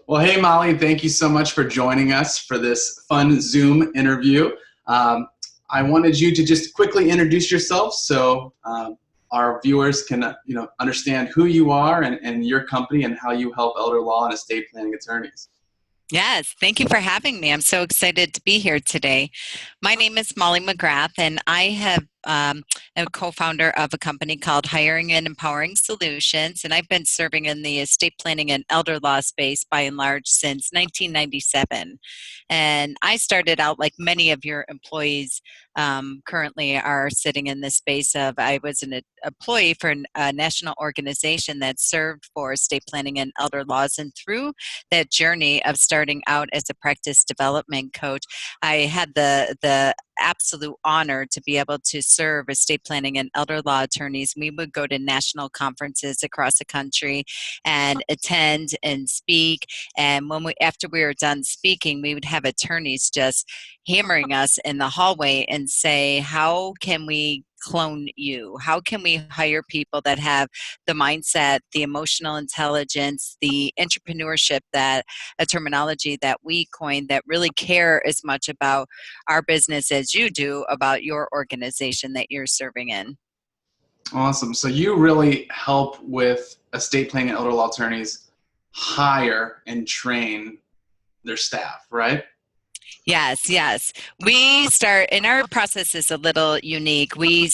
Well, hey, Molly, thank you so much for joining us for this fun Zoom interview. Um, I wanted you to just quickly introduce yourself so our viewers can understand who you are and your company and how you help elder law and estate planning attorneys. Yes, thank you for having me. I'm so excited to be here today. My name is Molly McGrath, and I have am a co-founder of a company called Hiring and Empowering Solutions, and I've been serving in the estate planning and elder law space by and large since 1997. And I started out like many of your employees currently are sitting in this space of I was an employee for a national organization that served for estate planning and elder laws, and through that journey of starting out as a practice development coach, I had the absolute honor to be able to serve estate planning and elder law attorneys. We would go to national conferences across the country and attend and speak. And after we were done speaking, we would have attorneys just hammering us in the hallway and say, how can we clone you? How can we hire people that have the mindset, the emotional intelligence, the intrapreneurship, that a terminology that we coined, that really care as much about our business as you do about your organization that you're serving in? Awesome. So you really help with estate planning and elder law attorneys hire and train their staff, right? Yes, yes. We start, and our process is a little unique. We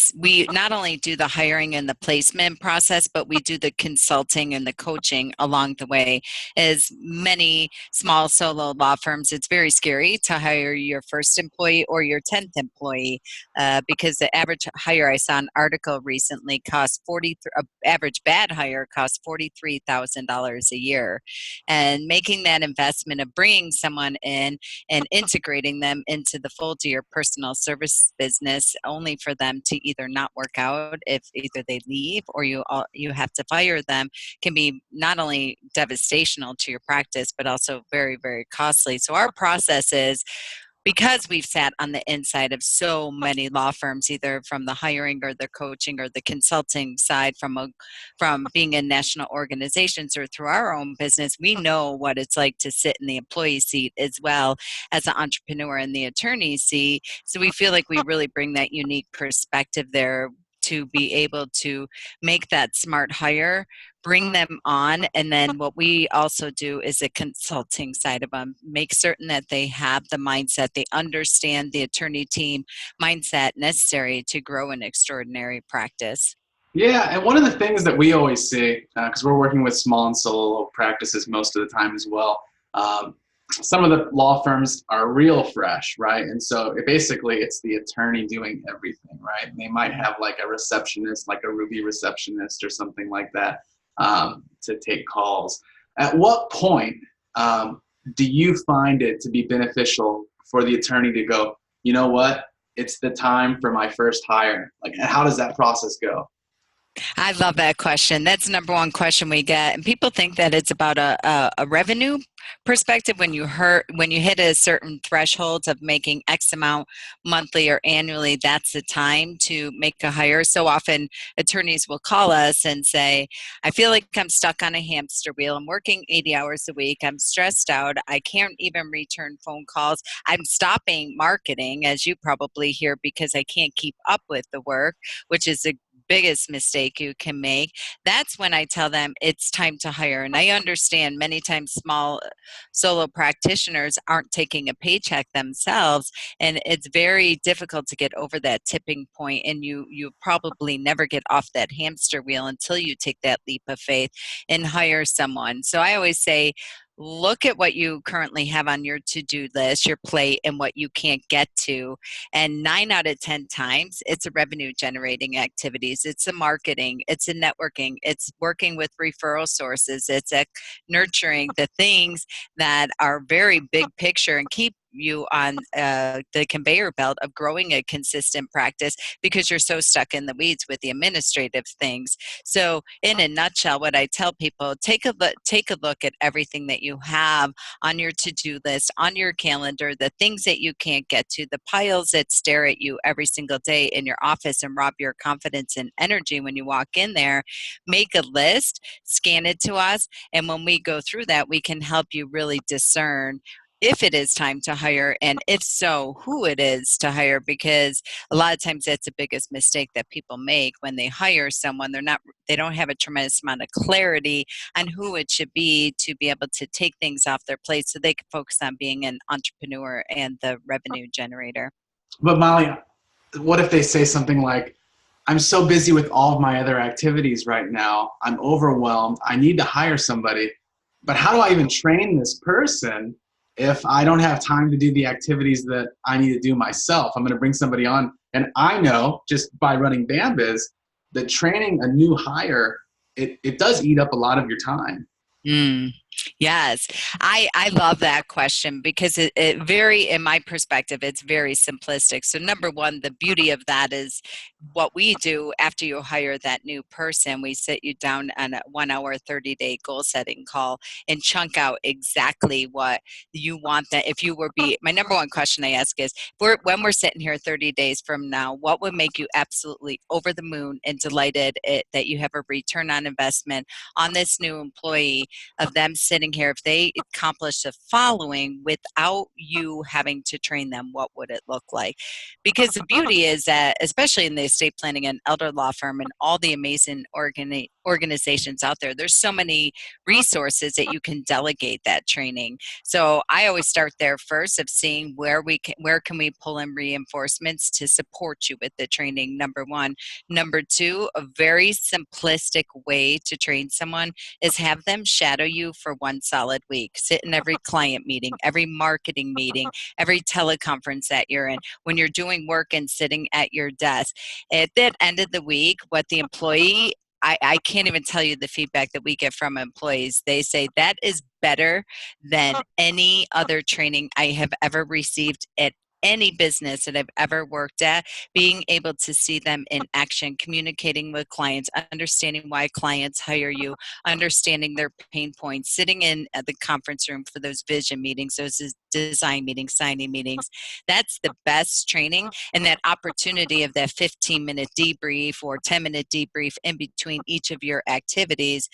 not only do the hiring and the placement process, but we do the consulting and the coaching along the way. As many small solo law firms, it's very scary to hire your first employee or your 10th employee because the average hire, I saw an article recently, average bad hire costs $43,000 a year. And making that investment of bringing someone in and integrating them into the fold of your personal service business, only for them to either not work out if either they leave or you have to fire them, can be not only devastational to your practice but also very, very costly. So our process is, because we've sat on the inside of so many law firms, either from the hiring or the coaching or the consulting side, from being in national organizations or through our own business, we know what it's like to sit in the employee seat as well as an entrepreneur in the attorney seat. So we feel like we really bring that unique perspective there to be able to make that smart hire, bring them on, and then what we also do is a consulting side of them, make certain that they have the mindset, they understand the attorney team mindset necessary to grow an extraordinary practice. Yeah, and one of the things that we always see, because we're working with small and solo practices most of the time as well, um, some of the law firms are real fresh, right? And so basically it's the attorney doing everything, right? And they might have like a receptionist, like a Ruby receptionist or something like that, to take calls. At what point do you find it to be beneficial for the attorney to go, you know what, it's the time for my first hire? Like, how does that process go? I love that question. That's the number one question we get, and people think that it's about a revenue perspective. When you hit a certain threshold of making X amount monthly or annually, that's the time to make a hire. So often attorneys will call us and say, I feel like I'm stuck on a hamster wheel. I'm working 80 hours a week. I'm stressed out. I can't even return phone calls. I'm stopping marketing, as you probably hear, because I can't keep up with the work, which is the biggest mistake you can make. That's when I tell them it's time to hire. And I understand many times small solo practitioners aren't taking a paycheck themselves, and it's very difficult to get over that tipping point, and you probably never get off that hamster wheel until you take that leap of faith and hire someone. So I always say, look at what you currently have on your to-do list, your plate, and what you can't get to. And 9 out of 10 times, it's a revenue generating activities. It's a marketing, it's a networking, it's working with referral sources, it's a nurturing the things that are very big picture and keep you on the conveyor belt of growing a consistent practice because you're so stuck in the weeds with the administrative things. So in a nutshell, what I tell people, take a look at everything that you have on your to-do list, on your calendar, the things that you can't get to, the piles that stare at you every single day in your office and rob your confidence and energy when you walk in there. Make a list, scan it to us, and when we go through that, we can help you really discern if it is time to hire, and if so, who it is to hire, because a lot of times that's the biggest mistake that people make when they hire someone. They don't have a tremendous amount of clarity on who it should be to be able to take things off their plate so they can focus on being an entrepreneur and the revenue generator. But Molly, what if they say something like, I'm so busy with all of my other activities right now, I'm overwhelmed, I need to hire somebody, but how do I even train this person if I don't have time to do the activities that I need to do myself? I'm going to bring somebody on, and I know just by running BAMBiz that training a new hire, it does eat up a lot of your time. Mm, yes, I love that question because it very, in my perspective, it's very simplistic. So number one, the beauty of that is what we do after you hire that new person, we sit you down on a 1 hour, 30-day goal setting call and chunk out exactly what you want. That if you were my number one question I ask is, when we're sitting here 30 days from now, what would make you absolutely over the moon and delighted that you have a return on investment on this new employee, of them sitting here, if they accomplish the following without you having to train them, what would it look like? Because the beauty is that, especially in the estate planning and elder law firm and all the amazing organizations out there, there's so many resources that you can delegate that training. So I always start there first of seeing where can we pull in reinforcements to support you with the training, number one. Number two, a very simplistic way to train someone is have them shadow you for 1 solid week. Sit in every client meeting, every marketing meeting, every teleconference that you're in, when you're doing work and sitting at your desk. At that end of the week, what the employee, I can't even tell you the feedback that we get from employees. They say that is better than any other training I have ever received at any business that I've ever worked at. Being able to see them in action, communicating with clients, understanding why clients hire you, understanding their pain points, sitting in at the conference room for those vision meetings, those design meetings, signing meetings. That's the best training, and that opportunity of that 15-minute debrief or 10-minute debrief in between each of your activities,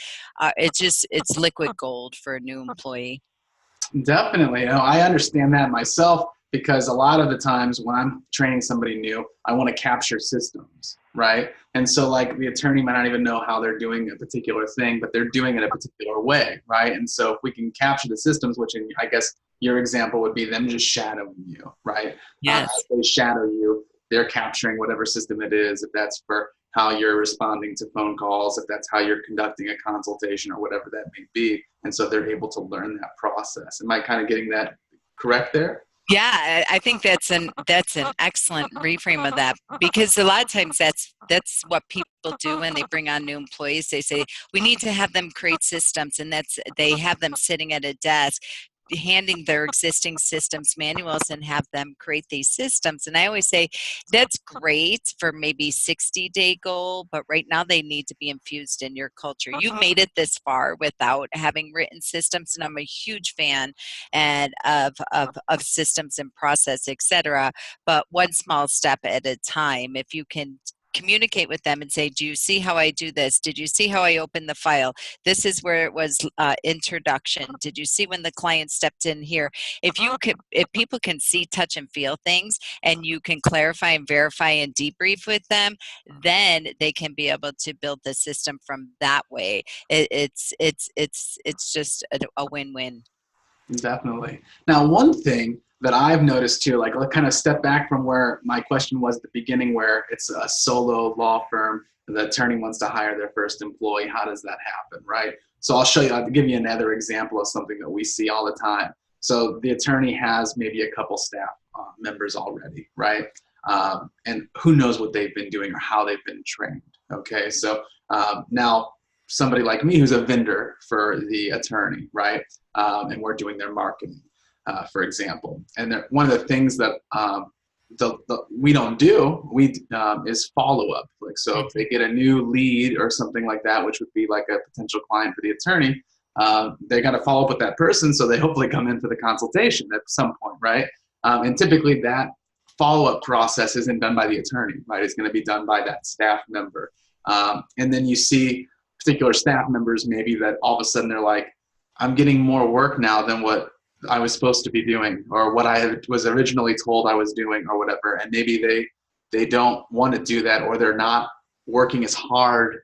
it's liquid gold for a new employee. Definitely. I understand that myself, because a lot of the times when I'm training somebody new, I want to capture systems, right? And so like the attorney might not even know how they're doing a particular thing, but they're doing it a particular way, right? And so if we can capture the systems, which I guess your example would be them just shadowing you, right? Yes. As they shadow you, they're capturing whatever system it is, if that's for how you're responding to phone calls, if that's how you're conducting a consultation or whatever that may be. And so they're able to learn that process. Am I kind of getting that correct there? Yeah, I think that's an excellent reframe of that, because a lot of times that's what people do when they bring on new employees. They say we need to have them create systems, and they have them sitting at a desk handing their existing systems manuals and have them create these systems. And I always say that's great for maybe 60-day goal, but right now they need to be infused in your culture. You made it this far without having written systems, and I'm a huge fan and of systems and process, etc. But one small step at a time. If you can communicate with them and say, do you see how I do this? Did you see how I opened the file? This is where it was introduction. Did you see when the client stepped in here? If people can see, touch, and feel things, and you can clarify and verify and debrief with them, then they can be able to build the system from that way. It's just a win-win. Definitely. Now, one thing that I've noticed too, like let's kind of step back from where my question was at the beginning, where it's a solo law firm, the attorney wants to hire their first employee. How does that happen, right? So I'll give you another example of something that we see all the time. So the attorney has maybe a couple staff members already, right? And who knows what they've been doing or how they've been trained. Okay, so now somebody like me who's a vendor for the attorney, right? And we're doing their marketing. for example. And one of the things that we don't do is follow up. Like, so if they get a new lead or something like that, which would be like a potential client for the attorney, they got to follow up with that person, so they hopefully come in for the consultation at some point, right? And typically that follow-up process isn't done by the attorney, right? It's going to be done by that staff member. And then you see particular staff members maybe that all of a sudden they're like, I'm getting more work now than what I was supposed to be doing, or what I was originally told I was doing, or whatever. And maybe they don't want to do that, or they're not working as hard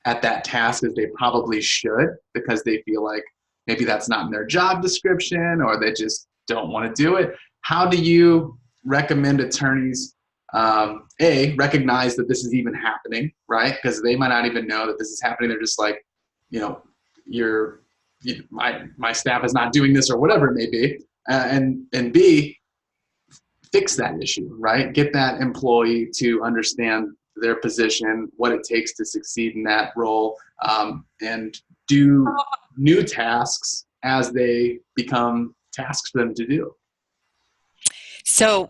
at that task as they probably should, because they feel like maybe that's not in their job description, or they just don't want to do it. How do you recommend attorneys recognize that this is even happening, right? Because they might not even know that this is happening. They're just like, my staff is not doing this, or whatever it may be. And B, fix that issue, right? Get that employee to understand their position, what it takes to succeed in that role, and do new tasks as they become tasks for them to do. So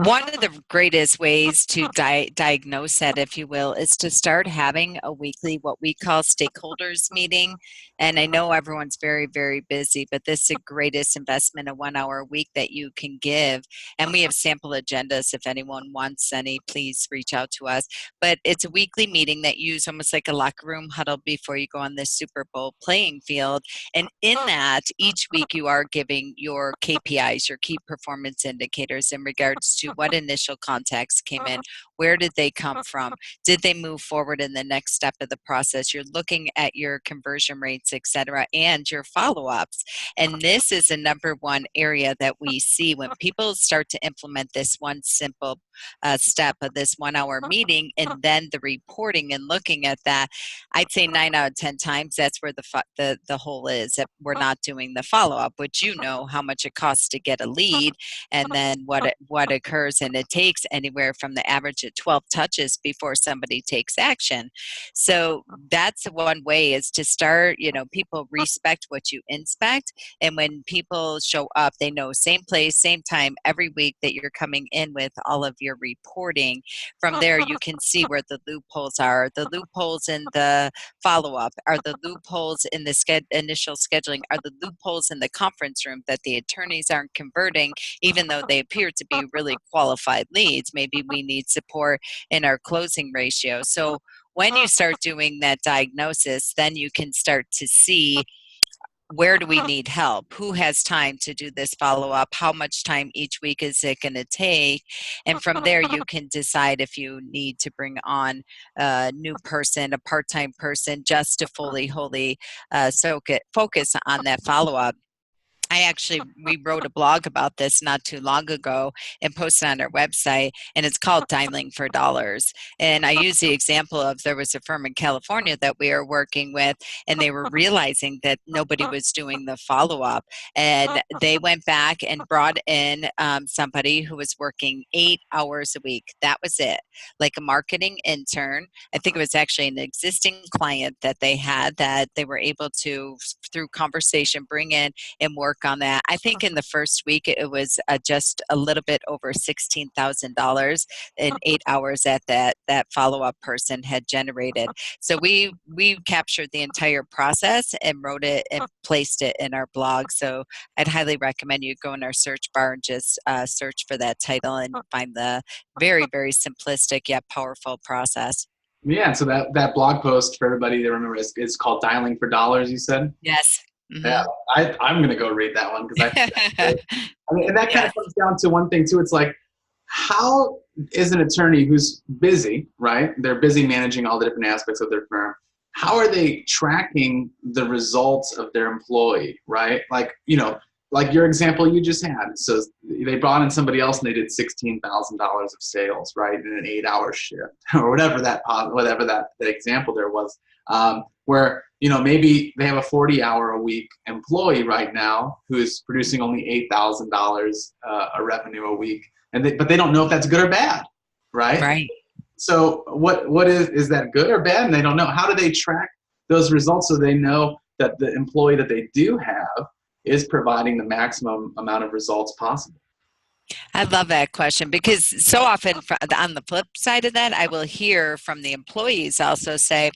one of the greatest ways to diagnose that, if you will, is to start having a weekly, what we call stakeholders meeting. And I know everyone's very, very busy, but this is the greatest investment, a 1 hour a week that you can give. And we have sample agendas. If anyone wants any, please reach out to us. But it's a weekly meeting that you use almost like a locker room huddle before you go on the Super Bowl playing field. And in that, each week you are giving your KPIs, your key performance indicators, in regards to what initial contacts came in, where did they come from, did they move forward in the next step of the process. You're looking at your conversion rates, etc., and your follow-ups. And this is the number one area that we see when people start to implement this one simple step of this 1 hour meeting, and then the reporting and looking at that. I'd say 9 out of 10 times that's where the hole is, that we're not doing the follow-up, which how much it costs to get a lead, and then what occurs, and it takes anywhere from the average of 12 touches before somebody takes action. So that's one way, is to start, people respect what you inspect, and when people show up, they know same place, same time every week that you're coming in with all of your reporting. From there, you can see where the loopholes are. The loopholes in the follow-up are the loopholes in the initial scheduling, are the loopholes in the conference room that the attorneys aren't converting, even though they appear to be really qualified leads. Maybe we need support in our closing ratio. So when you start doing that diagnosis, then you can start to see, where do we need help? Who has time to do this follow-up? How much time each week is it going to take? And from there, you can decide if you need to bring on a new person, a part-time person, just to wholly focus on that follow-up. We wrote a blog about this not too long ago and posted on our website, and it's called Dialing for Dollars. And I use the example of, there was a firm in California that we are working with, and they were realizing that nobody was doing the follow-up. And they went back and brought in somebody who was working 8 hours a week. That was it. Like a marketing intern. I think it was actually an existing client that they had, that they were able to, through conversation, bring in and work on that. I think in the first week it was just a little bit over $16,000 in 8 hours that that follow-up person had generated. So we captured the entire process and wrote it and placed it in our blog. So I'd highly recommend you go in our search bar and just search for that title and find the very, very simplistic yet powerful process. Yeah, so that blog post, for everybody to remember, is called Dialing for Dollars, you said? Yes. Mm-hmm. Yeah, I'm going to go read that one, because and that kind of comes down to one thing too. It's like, how is an attorney who's busy, right? They're busy managing all the different aspects of their firm. How are they tracking the results of their employee, right? Like, like your example you just had. So they brought in somebody else and they did $16,000 of sales, right, in an 8 hour shift, or whatever that example there was, where, maybe they have a 40-hour a week employee right now who's producing only $8,000 a revenue a week, but they don't know if that's good or bad, right? Right. So what is that good or bad? And they don't know. How do they track those results so they know that the employee that they do have is providing the maximum amount of results possible? I love that question because so often on the flip side of that, I will hear from the employees also say,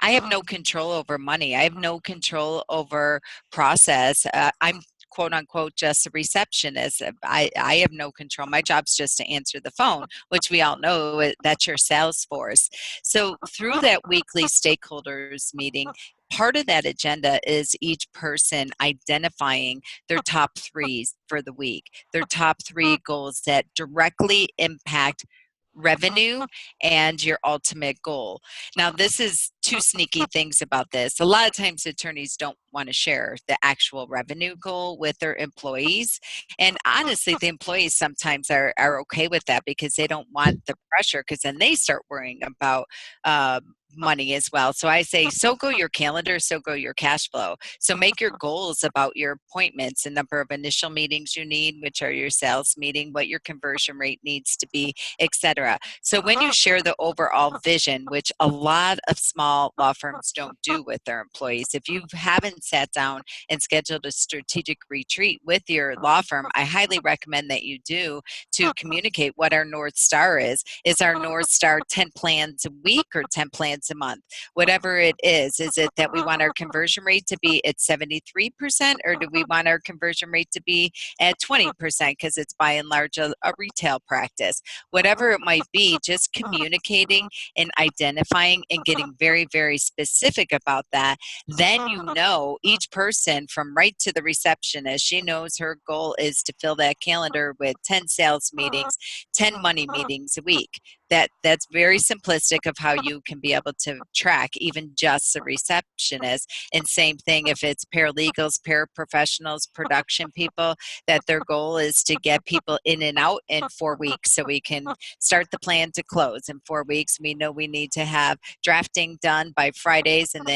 I have no control over money. I have no control over process. I'm quote unquote just a receptionist. I have no control. My job's just to answer the phone, which we all know that's your sales force. So through that weekly stakeholders meeting, part of that agenda is each person identifying their top threes for the week, their top three goals that directly impact revenue and your ultimate goal. Now, this is two sneaky things about this. A lot of times attorneys don't want to share the actual revenue goal with their employees. And honestly, the employees sometimes are okay with that because they don't want the pressure, because then they start worrying about money as well. So I say, so go your calendar, so go your cash flow. So make your goals about your appointments, the number of initial meetings you need, which are your sales meeting, what your conversion rate needs to be, etc. So when you share the overall vision, which a lot of small law firms don't do with their employees, if you haven't sat down and scheduled a strategic retreat with your law firm, I highly recommend that you do, to communicate what our North Star is. Is our North Star 10 plans a week or 10 plans a month? Whatever it is it that we want our conversion rate to be at 73%, or do we want our conversion rate to be at 20% because it's by and large a retail practice? Whatever it might be, just communicating and identifying and getting very, very specific about that. Then you know each person, from right to the receptionist, she knows her goal is to fill that calendar with 10 sales meetings, 10 money meetings a week. That's very simplistic of how you can be able to track even just the receptionist. And same thing if it's paralegals, paraprofessionals, production people, that their goal is to get people in and out in 4 weeks so we can start the plan to close in 4 weeks. We know we need to have drafting done by Fridays and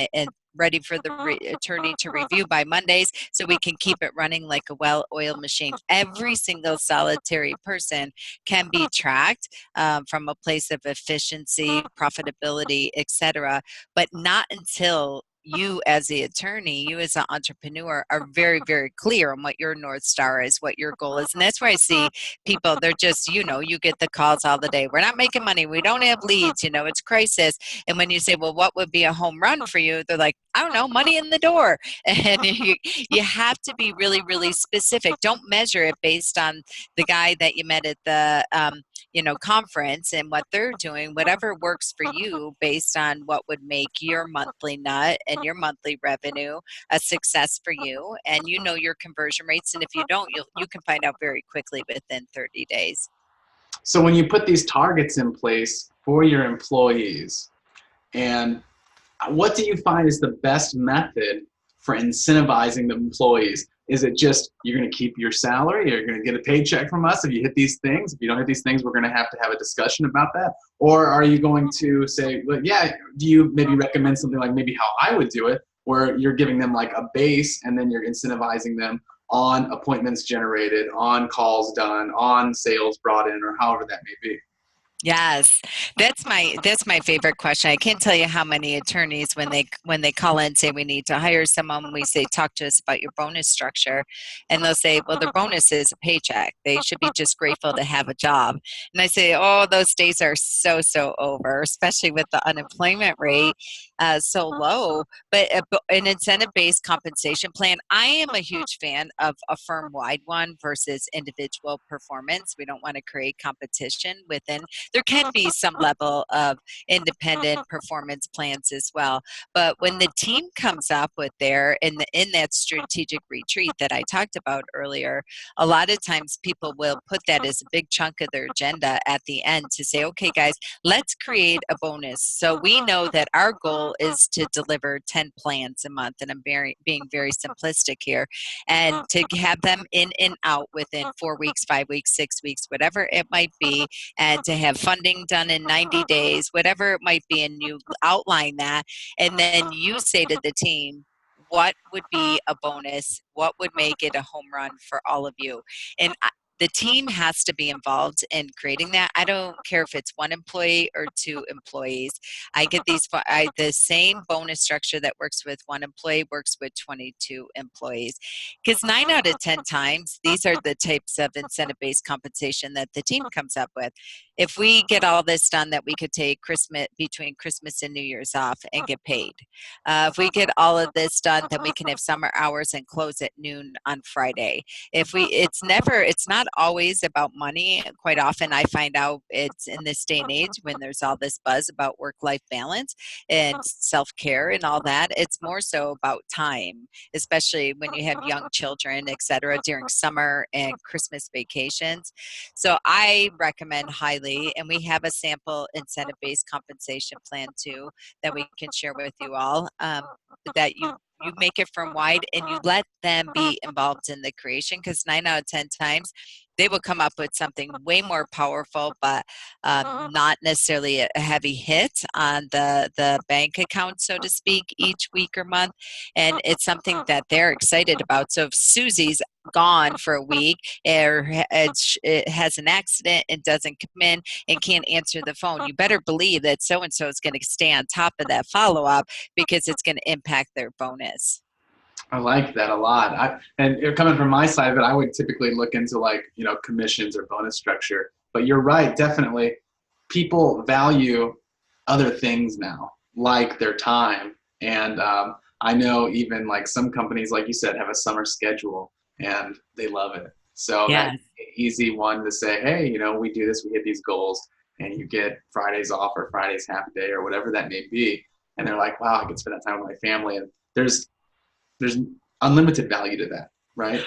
ready for the attorney to review by Mondays so we can keep it running like a well-oiled machine. Every single solitary person can be tracked from a place of efficiency, profitability, etc., but not until you as the attorney, you as an entrepreneur are very, very clear on what your North Star is, what your goal is. And that's where I see people, they're just, you get the calls all the day. We're not making money. We don't have leads, it's crisis. And when you say, well, what would be a home run for you? They're like, I don't know, money in the door. And you have to be really, really specific. Don't measure it based on the guy that you met at the conference and what they're doing. Whatever works for you based on what would make your monthly nut and your monthly revenue a success for you, and your conversion rates. And if you don't, you can find out very quickly within 30 days. So when you put these targets in place for your employees, and what do you find is the best method for incentivizing the employees? Is it just you're going to keep your salary, you're going to get a paycheck from us if you hit these things? If you don't hit these things, we're going to have a discussion about that? Or are you going to say, well, yeah, do you maybe recommend something like maybe how I would do it, where you're giving them like a base and then you're incentivizing them on appointments generated, on calls done, on sales brought in, or however that may be? Yes, that's my favorite question. I can't tell you how many attorneys when they call in and say we need to hire someone, we say talk to us about your bonus structure, and they'll say, well, their bonus is a paycheck. They should be just grateful to have a job. And I say, oh, those days are so over, especially with the unemployment rate so low. But an incentive-based compensation plan, I am a huge fan of a firm-wide one versus individual performance. We don't want to create competition within. There can be some level of independent performance plans as well. But when the team comes up with in that strategic retreat that I talked about earlier, a lot of times people will put that as a big chunk of their agenda at the end to say, okay, guys, let's create a bonus. So we know that our goal is to deliver 10 plans a month, and I'm being very simplistic here, and to have them in and out within 4 weeks, 5 weeks, 6 weeks, whatever it might be, and to have funding done in 90 days, whatever it might be, and you outline that, and then you say to the team, what would be a bonus? What would make it a home run for all of you? And the team has to be involved in creating that. I don't care if it's one employee or two employees. I get the same bonus structure that works with one employee works with 22 employees. Because 9 out of 10 times, these are the types of incentive-based compensation that the team comes up with. If we get all this done, that we could take between Christmas and New Year's off and get paid. If we get all of this done, then we can have summer hours and close at noon on Friday. It's not always about money. Quite often I find out it's in this day and age when there's all this buzz about work-life balance and self-care and all that, it's more so about time, especially when you have young children, etc., during summer and Christmas vacations. So I recommend highly, and we have a sample incentive-based compensation plan too that we can share with you all, that you make it firm wide and you let them be involved in the creation, because 9 out of 10 times they will come up with something way more powerful, but not necessarily a heavy hit on the bank account, so to speak, each week or month. And it's something that they're excited about. So if Susie's gone for a week or it has an accident and doesn't come in and can't answer the phone, you better believe that so-and-so is going to stay on top of that follow-up, because it's going to impact their bonus. I like that a lot. And coming from my side of it, I would typically look into like, commissions or bonus structure. But you're right, definitely. People value other things now, like their time. And I know even like some companies, like you said, have a summer schedule and they love it. So Yeah. that's an easy one to say, hey, we do this, we hit these goals, and you get Fridays off or Fridays half day or whatever that may be. And they're like, wow, I can spend that time with my family. And there's unlimited value to that, right?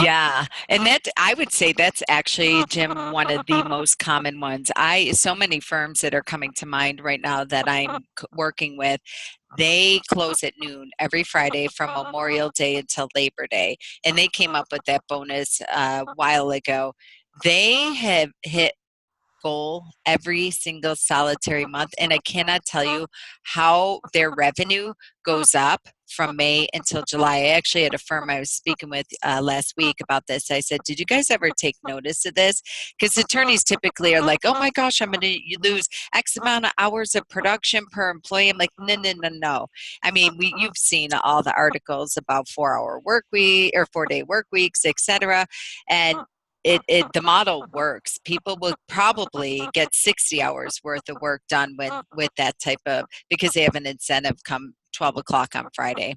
Yeah, and that, I would say that's actually, Jim, one of the most common ones. So many firms that are coming to mind right now that I'm working with, they close at noon every Friday from Memorial Day until Labor Day, and they came up with that bonus a while ago. They have hit goal every single solitary month, and I cannot tell you how their revenue goes up from May until July. I actually had a firm I was speaking with last week about this. I said, did you guys ever take notice of this? Because attorneys typically are like, oh my gosh, I'm going to lose X amount of hours of production per employee. I'm like, no, no, no, no. I mean, you've seen all the articles about 4-hour work week or 4-day work weeks, etc. And the model works. People will probably get 60 hours worth of work done with that type of, because they have an incentive come 12 o'clock on Friday.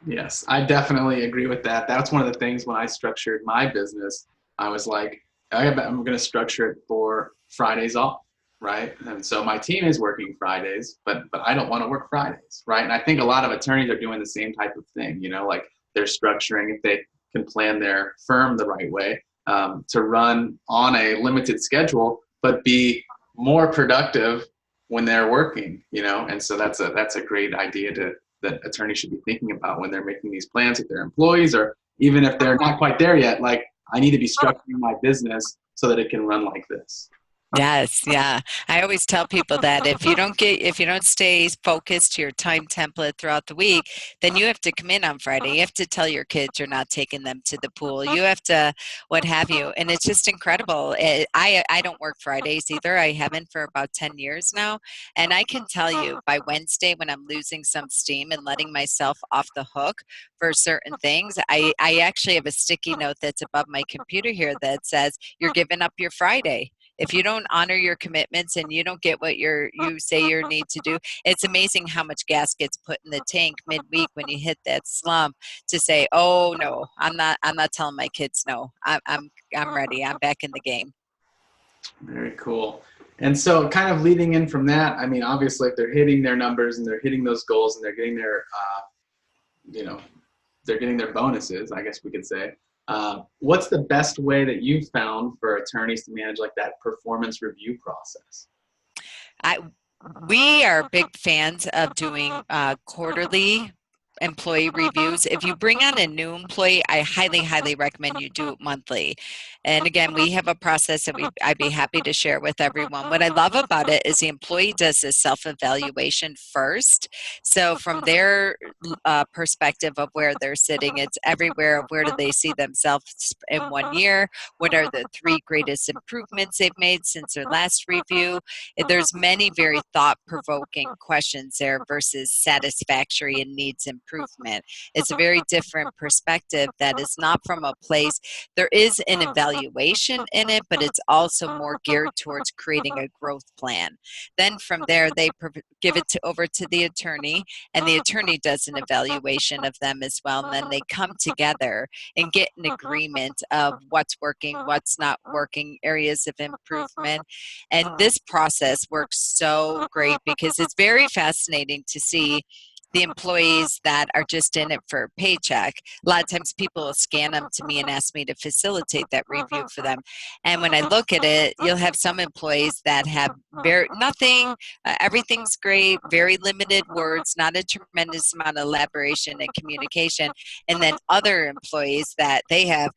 Yes, I definitely agree with that. That's one of the things when I structured my business, I was like, I'm going to structure it for Fridays off, right? And so my team is working Fridays, but I don't want to work Fridays, right? And I think a lot of attorneys are doing the same type of thing, like they're structuring, if they can plan their firm the right way, to run on a limited schedule, but be more productive when they're working, and so that's a great idea that attorneys should be thinking about when they're making these plans with their employees, or even if they're not quite there yet, like, I need to be structuring my business so that it can run like this. Yes, yeah. I always tell people that if you don't stay focused to your time template throughout the week, then you have to come in on Friday. You have to tell your kids you're not taking them to the pool. You have to, what have you. And it's just incredible. I don't work Fridays either. I haven't for about 10 years now. And I can tell you by Wednesday, when I'm losing some steam and letting myself off the hook for certain things, I actually have a sticky note that's above my computer here that says, you're giving up your Friday. If you don't honor your commitments and you don't get what you say you need to do, it's amazing how much gas gets put in the tank midweek when you hit that slump to say, oh no, I'm not telling my kids no. I'm ready. I'm back in the game. Very cool. And so kind of leading in from that, I mean, obviously if they're hitting their numbers and they're hitting those goals and they're getting their they're getting their bonuses, I guess we could say. What's the best way that you've found for attorneys to manage like that performance review process? We are big fans of doing quarterly employee reviews. If you bring on a new employee, I highly, highly recommend you do it monthly. And again, we have a process that I'd be happy to share with everyone. What I love about it is the employee does a self-evaluation first. So from their perspective of where they're sitting, it's everywhere of where do they see themselves in 1 year? What are the 3 greatest improvements they've made since their last review? There's many very thought-provoking questions there versus satisfactory and needs improvement. It's a very different perspective that is not from a place. There is an evaluation in it, but it's also more geared towards creating a growth plan. Then from there, they give it over to the attorney, and the attorney does an evaluation of them as well. And then they come together and get an agreement of what's working, what's not working, areas of improvement. And this process works so great because it's very fascinating to see the employees that are just in it for a paycheck. A lot of times people will scan them to me and ask me to facilitate that review for them. And when I look at it, you'll have some employees that have nothing, everything's great, very limited words, not a tremendous amount of elaboration and communication. And then other employees that they have,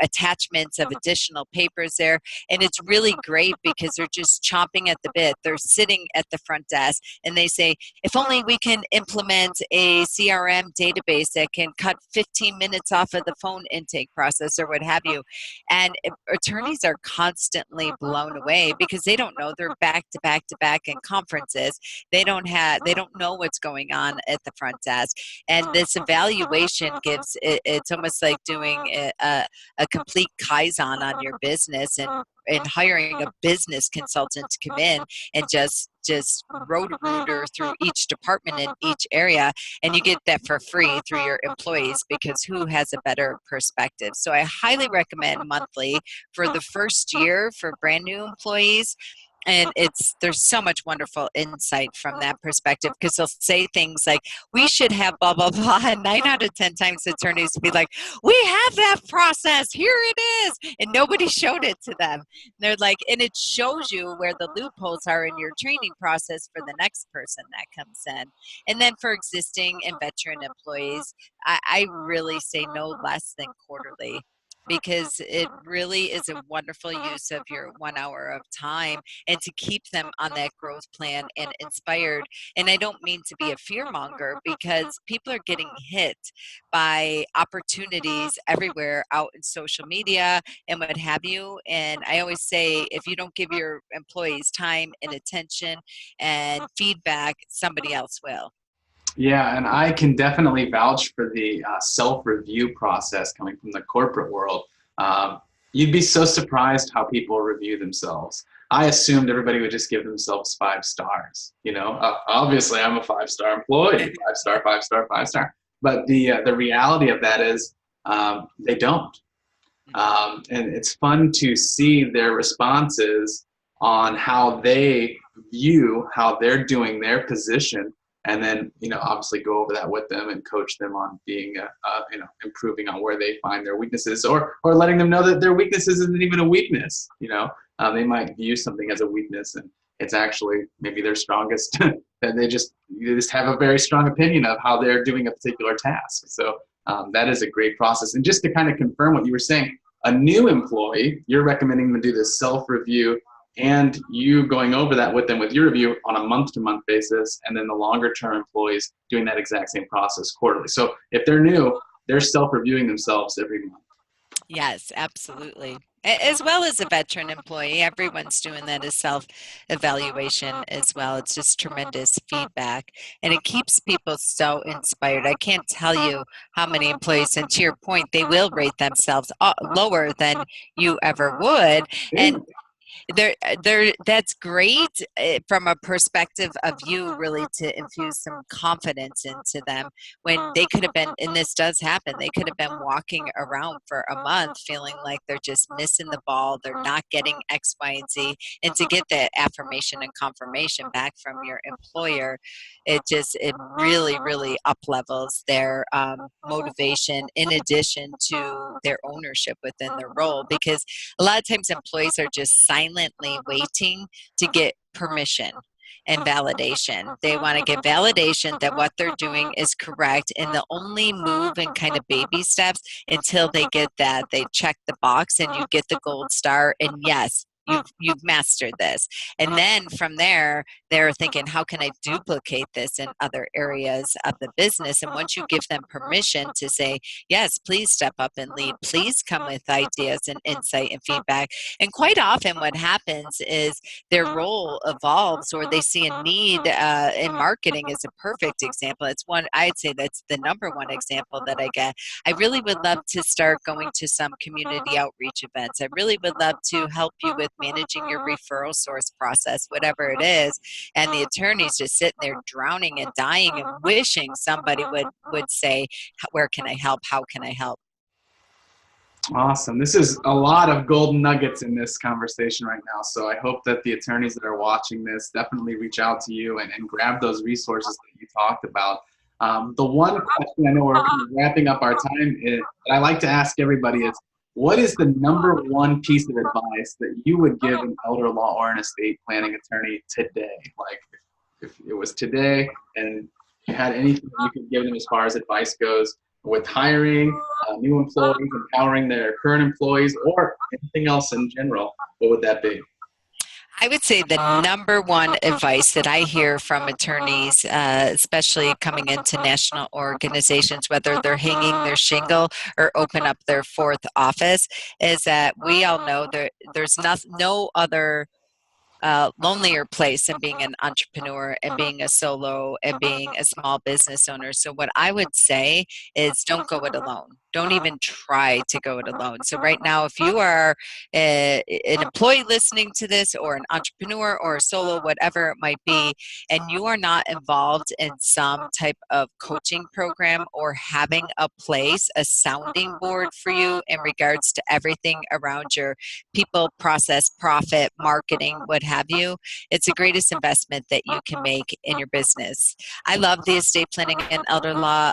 attachments of additional papers there. And it's really great because they're just chomping at the bit. They're sitting at the front desk and they say, if only we can implement a CRM database that can cut 15 minutes off of the phone intake process or what have you. And attorneys are constantly blown away because they don't know. They're back to back to back in conferences. They don't know what's going on at the front desk. And this evaluation it's almost like doing a complete Kaizen on your business and hiring a business consultant to come in and just rotor through each department in each area, and you get that for free through your employees because who has a better perspective. So I highly recommend monthly for the first year for brand new employees. And there's so much wonderful insight from that perspective because they'll say things like, we should have blah, blah, blah. And 9 out of 10 times attorneys will be like, we have that process. Here it is. And nobody showed it to them. And they're like, and it shows you where the loopholes are in your training process for the next person that comes in. And then for existing and veteran employees, I really say no less than quarterly, because it really is a wonderful use of your 1 hour of time and to keep them on that growth plan and inspired. And I don't mean to be a fearmonger because people are getting hit by opportunities everywhere out in social media and what have you. And I always say, if you don't give your employees time and attention and feedback, somebody else will. Yeah, and I can definitely vouch for the self-review process coming from the corporate world. You'd be so surprised how people review themselves. I assumed everybody would just give themselves 5 stars. Obviously I'm a 5-star employee, 5-star, 5-star, 5-star. But the reality of that is they don't. And it's fun to see their responses on how they view how they're doing their position, and then obviously go over that with them and coach them on being improving on where they find their weaknesses, or letting them know that their weaknesses isn't even a weakness. They might view something as a weakness and it's actually maybe their strongest that you just have a very strong opinion of how they're doing a particular task. So that is a great process. And just to kind of confirm what you were saying, a new employee, you're recommending them do this self-review and you going over that with them with your review on a month-to-month basis, and then the longer-term employees doing that exact same process quarterly. So if they're new, they're self-reviewing themselves every month. Yes, absolutely. As well as a veteran employee, everyone's doing that as self-evaluation as well. It's just tremendous feedback, and it keeps people so inspired. I can't tell you how many employees, and to your point, they will rate themselves lower than you ever would. And that's great from a perspective of you really to infuse some confidence into them when they could have been, and this does happen, they could have been walking around for a month feeling like they're just missing the ball, they're not getting X, Y, and Z. And to get that affirmation and confirmation back from your employer, it really, really up levels their motivation in addition to their ownership within their role, because a lot of times employees are just silently waiting to get permission. and validation. They want to get validation that what they're doing is correct, and they'll only move in kind of baby steps until they get that. They check the box and you get the gold star, and yes, you've mastered this. And then from there, they're thinking, how can I duplicate this in other areas of the business? And once you give them permission to say, yes, please step up and lead, please come with ideas and insight and feedback. And quite often what happens is their role evolves, or they see a need in marketing is a perfect example. It's one, I'd say that's the number one example that I get. I really would love to start going to some community outreach events. I really would love to help you with managing your referral source process, whatever it is. And the attorney's just sitting there drowning and dying and wishing somebody would say, where can I help? How can I help? Awesome. This is a lot of golden nuggets in this conversation right now. So I hope that the attorneys that are watching this definitely reach out to you and grab those resources that you talked about. The one question, I know we're kind of wrapping up our time, that I like to ask everybody is, what is the number one piece of advice that you would give an elder law or an estate planning attorney today? Like if it was today and you had anything you could give them as far as advice goes with hiring new employees, empowering their current employees, or anything else in general, what would that be? I would say the number one advice that I hear from attorneys, especially coming into national organizations, whether they're hanging their shingle or open up their fourth office, is that we all know there's no other lonelier place than being an entrepreneur and being a solo and being a small business owner. So what I would say is don't go it alone. Don't even try to go it alone. So right now, if you are an employee listening to this, or an entrepreneur or a solo, whatever it might be, and you are not involved in some type of coaching program or having a place, a sounding board for you in regards to everything around your people, process, profit, marketing, what have you, it's the greatest investment that you can make in your business. I love the estate planning and elder law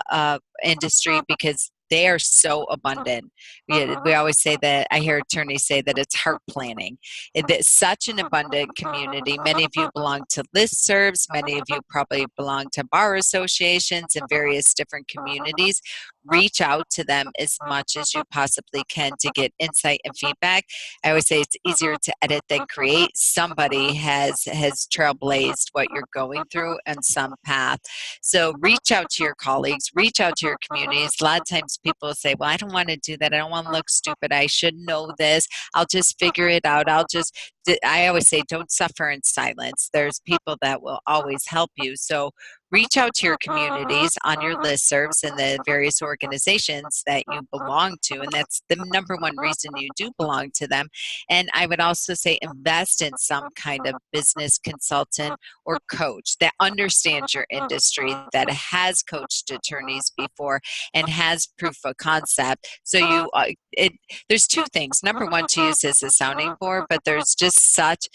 industry because they are so abundant. We always say that, I hear attorneys say that it's heart planning. It's such an abundant community. Many of you belong to listservs. Many of you probably belong to bar associations and various different communities. Reach out to them as much as you possibly can to get insight and feedback. I always say it's easier to edit than create. Somebody has trailblazed what you're going through on some path. So reach out to your colleagues, reach out to your communities. A lot of times people say, well, I don't want to do that. I don't want to look stupid. I should know this. I'll just figure it out. I always say, don't suffer in silence. There's people that will always help you. So reach out to your communities on your listservs and the various organizations that you belong to. And that's the number one reason you do belong to them. And I would also say invest in some kind of business consultant or coach that understands your industry, that has coached attorneys before and has proof of concept. So there's two things. Number one, to use as a sounding board, but there's just such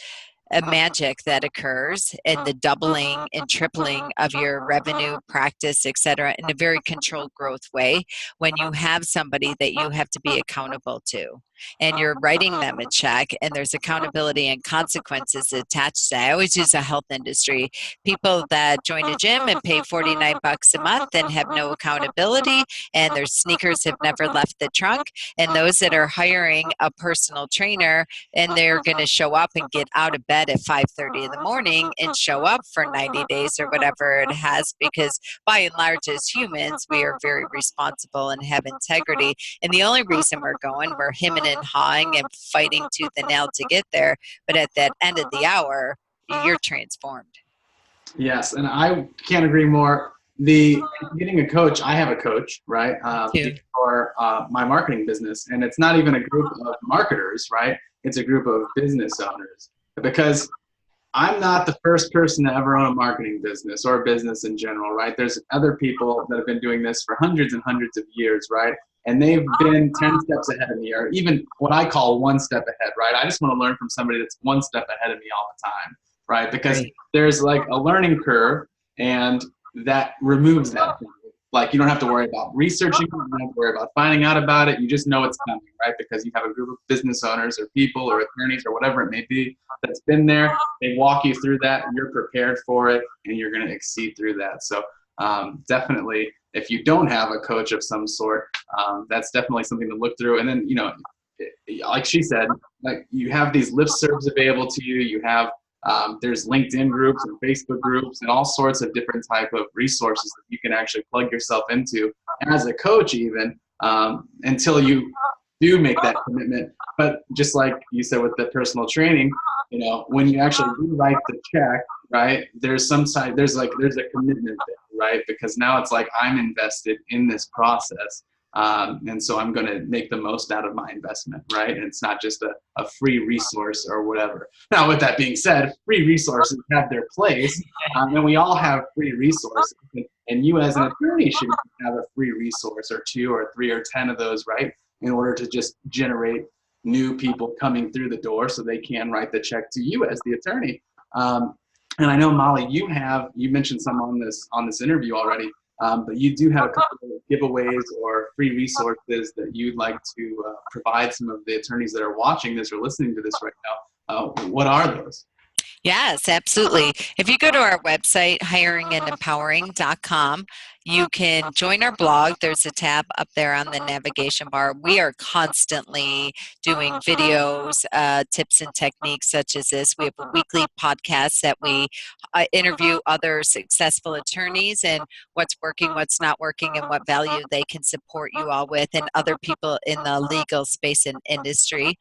a magic that occurs in the doubling and tripling of your revenue, practice, etc., in a very controlled growth way when you have somebody that you have to be accountable to. And you're writing them a check, and there's accountability and consequences attached to that. I always use the health industry. People that join a gym and pay $49 a month and have no accountability, and their sneakers have never left the trunk, and those that are hiring a personal trainer and they're going to show up and get out of bed at 5:30 in the morning and show up for 90 days or whatever it has, because by and large as humans we are very responsible and have integrity, and the only reason we're hemming and hawing and fighting tooth and nail to get there, but at that end of the hour you're transformed. Yes, and I can't agree more. Getting a coach, I have a coach, right, for my marketing business, and it's not even a group of marketers, right? It's a group of business owners, because I'm not the first person to ever own a marketing business or a business in general, right? There's other people that have been doing this for hundreds and hundreds of years, right? And they've been 10 steps ahead of me, or even what I call one step ahead, right? I just want to learn from somebody that's one step ahead of me all the time, right? Because there's like a learning curve, and that removes that. like you don't have to worry about researching, you don't have to worry about finding out about it. You just know it's coming, right? Because you have a group of business owners or people or attorneys or whatever it may be that's been there. They walk you through that, you're prepared for it, and you're going to exceed through that. So definitely, if you don't have a coach of some sort, that's definitely something to look through. And then, you know, like she said, like you have these listservs available to you. You have there's LinkedIn groups and Facebook groups and all sorts of different type of resources that you can actually plug yourself into as a coach, even until you do make that commitment. But just like you said with the personal training, you know, when you actually rewrite the check, right? There's some side, there's a commitment there, right? Because now it's like I'm invested in this process. And so I'm going to make the most out of my investment, right? And it's not just a free resource or whatever. Now, with that being said, free resources have their place, and we all have free resources. And you as an attorney should have a free resource or 2 or 3 or 10 of those, right? In order to just generate new people coming through the door so they can write the check to you as the attorney. And I know, Molly, you mentioned some on this interview already. But you do have a couple of giveaways or free resources that you'd like to provide some of the attorneys that are watching this or listening to this right now. What are those? Yes, absolutely. If you go to our website, hiringandempowering.com, you can join our blog. There's a tab up there on the navigation bar. We are constantly doing videos, tips and techniques such as this. We have a weekly podcast that we interview other successful attorneys and what's working, what's not working, and what value they can support you all with, and other people in the legal space and industry.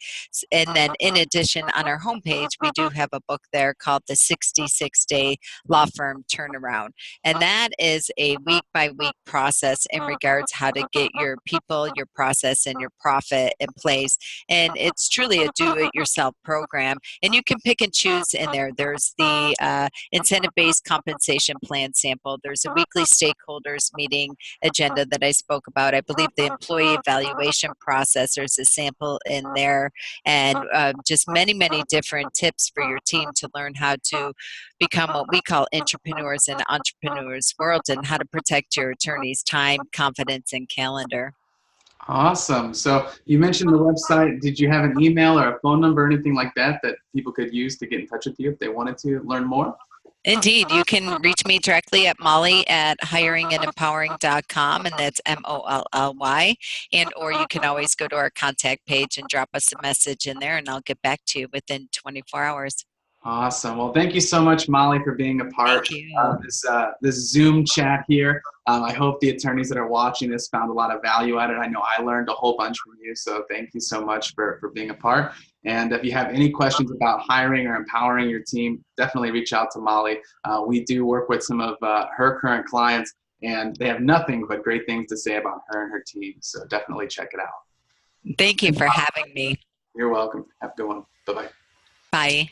And then in addition, on our homepage, we do have a book there called the 66-Day Law Firm Turnaround. And that is a week-by-week process in regards how to get your people, your process, and your profit in place. And it's truly a do-it-yourself program. And you can pick and choose in there. There's the incentive-based compensation plan sample. There's a weekly stakeholders meeting agenda that I spoke about. I believe the employee evaluation process, there's a sample in there, and just many, many different tips for your team to learn how to become what we call intrapreneurs in the entrepreneurs world, and how to protect your attorney's time, confidence, and calendar. Awesome. So you mentioned the website. Did you have an email or a phone number or anything like that that people could use to get in touch with you if they wanted to learn more? Indeed, you can reach me directly at Molly at hiringandempowering.com, and that's MOLLY, or you can always go to our contact page and drop us a message in there, and I'll get back to you within 24 hours. Awesome. Well, thank you so much, Molly, for being a part of this Zoom chat here. I hope the attorneys that are watching this found a lot of value out of it. I know I learned a whole bunch from you, so thank you so much for being a part. And if you have any questions about hiring or empowering your team, definitely reach out to Molly. We do work with some of her current clients, and they have nothing but great things to say about her and her team, so definitely check it out. Thank you for having me. You're welcome. Have a good one. Bye-bye. Bye.